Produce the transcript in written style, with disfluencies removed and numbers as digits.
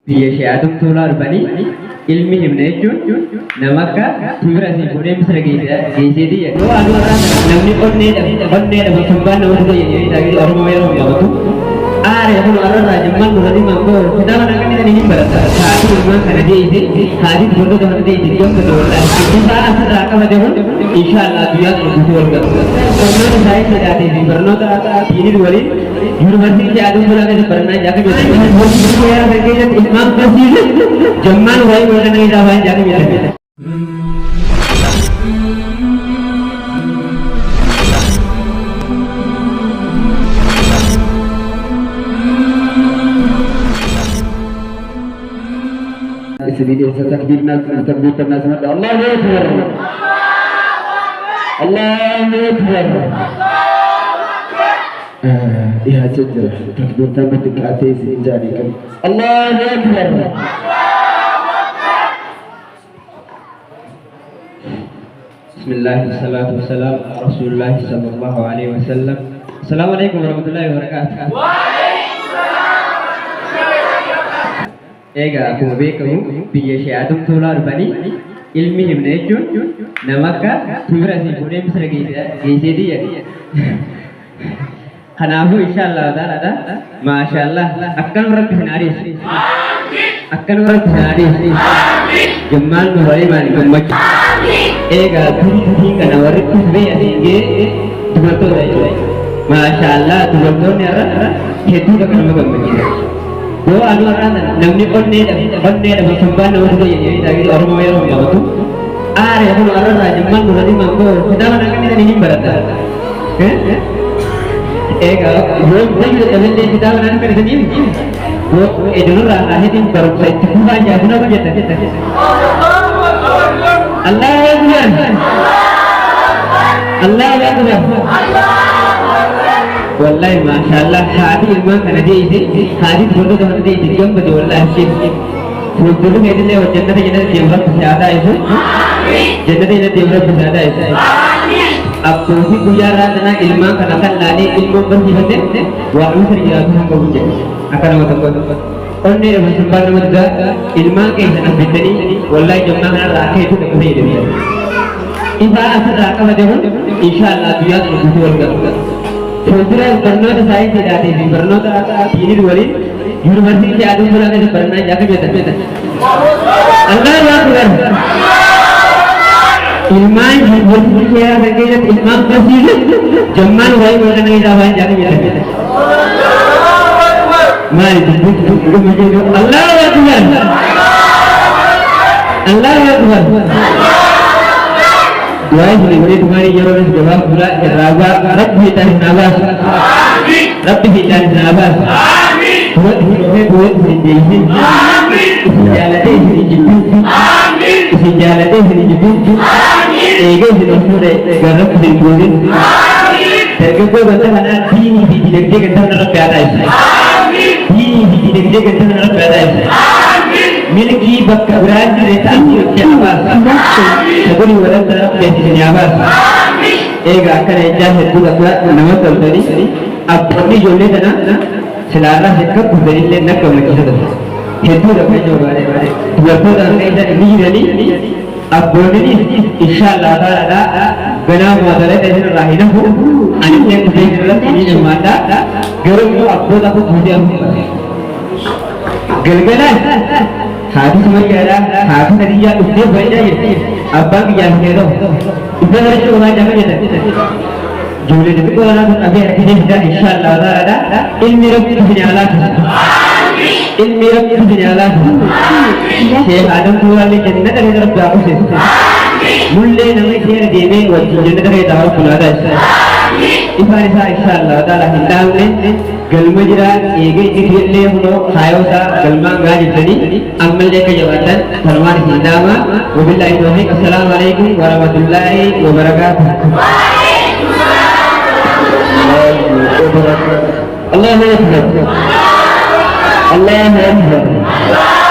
biyya shi'aatum tolar bani ilmi himne jechuun nama akka timira si fuudhee misira geesseeti jedhu namni onnee bakka nama tokko jedhee oromoo yeroo qabatu aare kun arraa jamman nurati mambo kitaaba naqani ni barata haati ilmaan kana deeyse haati bondo kana deeyse yomta dolla isa asirraa qabate kun inshallah biyya nuti wal gabu onnee sai sadate di barnoota diinii waliin yuunivarsiitii aduu bulaane barnaa jaaka jette hojii yaa fageenya ilmaan kasiile jamman wayi wala ngi da waan jaaka jette سبيل تكبير الناس الله أكبر الله أكبر يا سجل تكبير تمت كاتيس إنجاني الله أكبر بسم الله والصلاة والسلام على رسول الله صلى الله عليه وسلم السلام عليكم ورحمة الله وبركاته Ega aku beekamu biyya shi'aatum tolar bani ilmi himne jechuun nama akka timira si fuudhee misira geesseeti jedhu kanaafuu inshallah ta'ala maashaallah akkanuma rabbi hin adeemsi akkanuma rabbi hin adeemsi jammaan nu walii maali gammachuu eega durii kana warri dhufee adeemee dubartoota jechuudha maashaallah dubartoonni irra hedduudha kan nama gammachiisa Doa anu orang namni onne da musamban na wadu yayi da gido armo yaro mabatu are ko arra rajman no radi mambo kidama nakani ni barata ega wo bagi da bende kidama nakani ni wo edunu ra ahidin baru sai tuba ya guna ba jeta Allahu akbar Allahu akbar والله ما شاء الله هذه الماء كان ديسي هذه بردو كان ديسي يوم بدي والله شيء فوزلو كده ليه وجنة جنة ديورة بسيادة إيسو جنة جنة ديورة بسيادة إيسو अब तो भी गुजारा जना ilmu karena kan lali ilmu benci hati walau terjadi apa yang kau buat akan apa tempat onne dengan sembah nama juga ilmu ke sana beteri wallahi jomna kana rakyat itu tak boleh dia insya Allah rakyat macam inshallah dia tu betul betul Fudra barnoota sai sedate di barnoota diinii waliin yuunivarsiitii aduu bulaane barnaa jaaka jette Allahu akbar ilmaan yuunivarsiitii yaa fageenya ilmaan kasiile jammaan wayi wala ngi da waan jaaka jette maali dubbu Allahu akbar Allahu akbar Doa ini तुम्हारी जरूरत जवाब पूरा जरावा रब्बी तहनावास आमीन रब्बी तहनावास आमीन बुat sendiri आमीन jalate hidup आमीन jalate hidup आमीन ego hidup sudah garap hidup आमीन terkebun betul mana dini hidup dia kita nak berada आमीन dini hidup dia kita nak berada miliki bakka berani reta siapa sebuli walau terap jadi siapa ega akan ejah itu bakal nama tadi apa ni jole dana selara hekap dari lena komunikasi itu dapat jawab dua orang ini ini apa ni insyaallah ada benar modal dari rahina hu anaknya kuda ini mata gerung apa aku kemudian gelgelan hadis mereka hadis dia usnya baca ya abang yang kero itu harus orang jangan jadi juli itu kalau ada ini sudah insyaallah ada ilmu rabbi dinyala ilmu rabbi dinyala Syekh Adam Tuwali jannah dari Rabb aku sih mulle nama Syekh Dewi wajib jannah dari Darul Qulada Ifani sa insyaallah taala hindam ne galma jira ege idille huno sayosa galma gaji tadi amal jeka jawatan farman hindama wabillahi taufiq assalamu alaikum warahmatullahi wabarakatuh Allahu akbar Allahu akbar